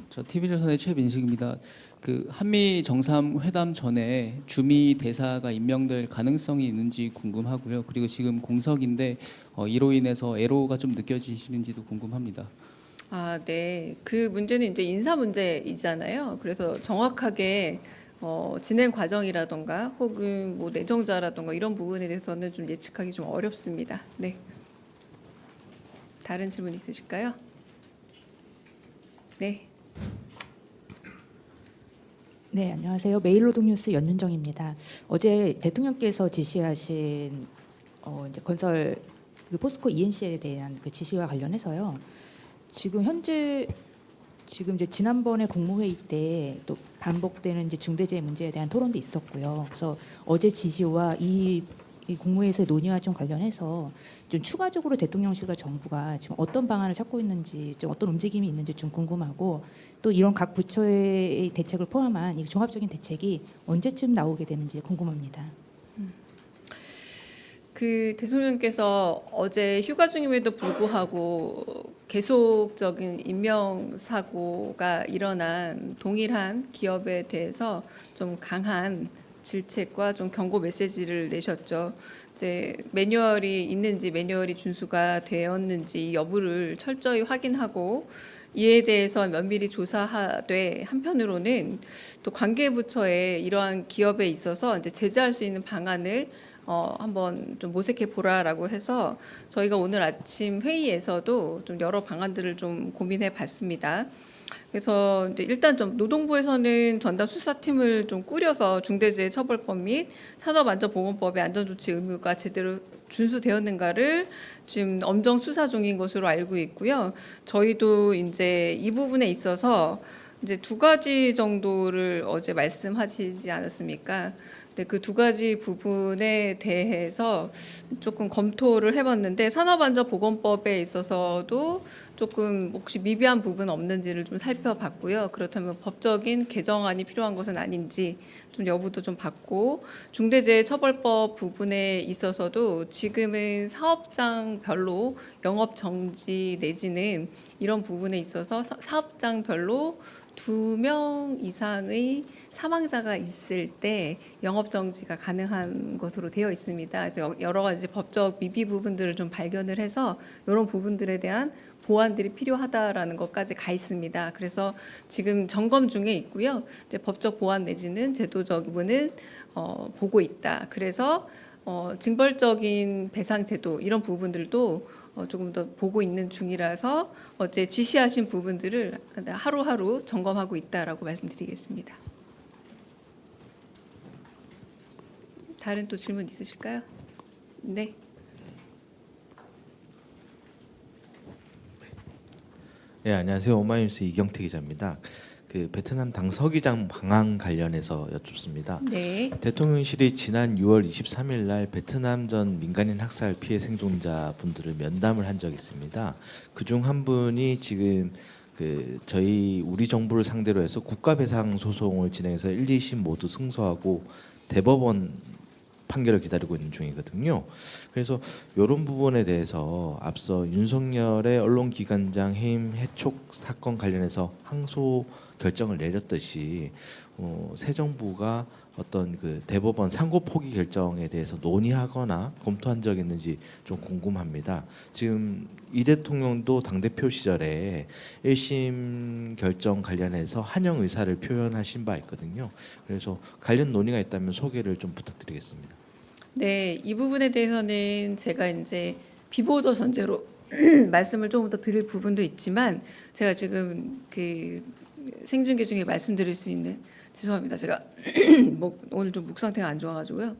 저 TV조선의 최민식입니다. 그 한미 정상회담 전에 주미 대사가 임명될 가능성이 있는지 궁금하고요. 그리고 지금 공석인데 이로 인해서 애로가 좀 느껴지시는지도 궁금합니다. 아, 네. 그 문제는 이제 인사 문제이잖아요. 그래서 정확하게 진행 과정이라던가 혹은 뭐 내정자라던가 이런 부분에 대해서는 좀 예측하기 좀 어렵습니다. 네. 다른 질문 있으실까요? 네. 네, 안녕하세요. 메일노동뉴스 연윤정입니다. 어제 대통령께서 지시하신 이제 건설 그 포스코 ENC에 대한 그 지시와 관련해서요. 지금 이제 지난번에 국무회의 때 또 반복되는 이제 중대재해 문제에 대한 토론도 있었고요. 그래서 어제 지시와 이 국무회의에서 논의와 좀 관련해서 좀 추가적으로 대통령실과 정부가 지금 어떤 방안을 찾고 있는지, 좀 어떤 움직임이 있는지 좀 궁금하고, 또 이런 각 부처의 대책을 포함한 이 종합적인 대책이 언제쯤 나오게 되는지 궁금합니다. 그 대통령께서 어제 휴가 중임에도 불구하고 계속적인 인명 사고가 일어난 동일한 기업에 대해서 좀 강한 질책과 좀 경고 메시지를 내셨죠. 이제 매뉴얼이 있는지 매뉴얼이 준수가 되었는지 여부를 철저히 확인하고 이에 대해서 면밀히 조사하되 한편으로는 또 관계부처에 이러한 기업에 있어서 이제 제재할 수 있는 방안을 한번 좀 모색해 보라라고 해서 저희가 오늘 아침 회의에서도 좀 여러 방안들을 좀 고민해 봤습니다. 그래서 이제 일단 좀 노동부에서는 전담 수사팀을 좀 꾸려서 중대재해처벌법 및 산업안전보건법의 안전조치 의무가 제대로 준수되었는가를 지금 엄정 수사 중인 것으로 알고 있고요. 저희도 이제 이 부분에 있어서 이제 두 가지 정도를 어제 말씀하시지 않았습니까? 네, 그 두 가지 부분에 대해서 조금 검토를 해봤는데 산업안전보건법에 있어서도 조금 혹시 미비한 부분 없는지를 좀 살펴봤고요. 그렇다면 법적인 개정안이 필요한 것은 아닌지 좀 여부도 좀 봤고, 중대재해처벌법 부분에 있어서도 지금은 사업장별로 영업 정지 내지는 이런 부분에 있어서 사업장별로 2명 이상의 사망자가 있을 때 영업 정지가 가능한 것으로 되어 있습니다. 그래서 여러 가지 법적 미비 부분들을 좀 발견을 해서 이런 부분들에 대한 보완들이 필요하다라는 것까지 가 있습니다. 그래서 지금 점검 중에 있고요. 이제 법적 보완 내지는 제도적 부분은 보고 있다. 그래서 징벌적인 배상 제도 이런 부분들도 조금 더 보고 있는 중이라서 어제 지시하신 부분들을 하루하루 점검하고 있다라고 말씀드리겠습니다. 다른 또 질문 있으실까요? 네. 네, 안녕하세요. 오마이뉴스 이경태 기자입니다. 그 베트남 당 서기장 방한 관련해서 여쭙습니다. 네. 대통령실이 지난 6월 23일 날 베트남전 민간인 학살 피해 생존자 분들을 면담을 한 적이 있습니다. 그중 한 분이 지금 우리 정부를 상대로 해서 국가배상 소송을 진행해서 1, 2심 모두 승소하고 대법원 판결을 기다리고 있는 중이거든요. 그래서 이런 부분에 대해서 앞서 윤석열의 언론기관장 해임 해촉 사건 관련해서 항소 결정을 내렸듯이 새 정부가 어떤 그 대법원 상고 포기 결정에 대해서 논의하거나 검토한 적이 있는지 좀 궁금합니다. 지금 이 대통령도 당대표 시절에 1심 결정 관련해서 환영 의사를 표현하신 바 있거든요. 그래서 관련 논의가 있다면 소개를 좀 부탁드리겠습니다. 네, 이 부분에 대해서는 제가 이제 비보도 전제로 말씀을 조금 더 드릴 부분도 있지만 제가 지금 그 생중계 중에 말씀드릴 수 있는 죄송합니다. 제가 오늘 좀 목 상태가 안 좋아가지고요.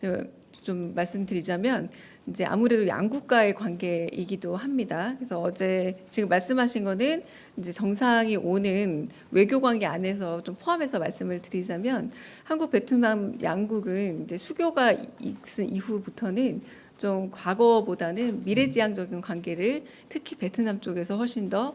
제가 좀 말씀드리자면 이제 아무래도 양국과의 관계이기도 합니다. 그래서 어제 지금 말씀하신 거는 이제 정상이 오는 외교 관계 안에서 좀 포함해서 말씀을 드리자면 한국 베트남 양국은 이제 수교가 있은 이후부터는 좀 과거보다는 미래지향적인 관계를 특히 베트남 쪽에서 훨씬 더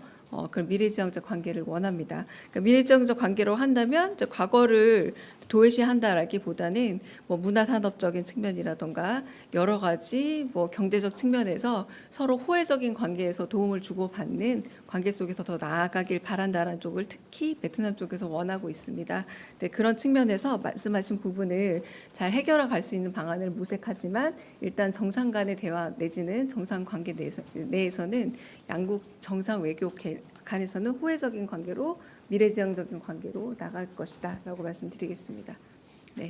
그런 미래지향적 관계를 원합니다. 그러니까 미래지향적 관계로 한다면 이제 과거를 도외시한다라기보다는 뭐 문화산업적인 측면이라던가 여러 가지 뭐 경제적 측면에서 서로 호혜적인 관계에서 도움을 주고받는 관계 속에서 더 나아가길 바란다는 쪽을 특히 베트남 쪽에서 원하고 있습니다. 네, 그런 측면에서 말씀하신 부분을 잘 해결해 갈 수 있는 방안을 모색하지만 일단 정상 간의 대화 내지는 정상 관계 내에서는 양국 정상 외교 간에서는 호혜적인 관계로 미래지향적인 관계로 나갈 것이다라고 말씀드리겠습니다. 네.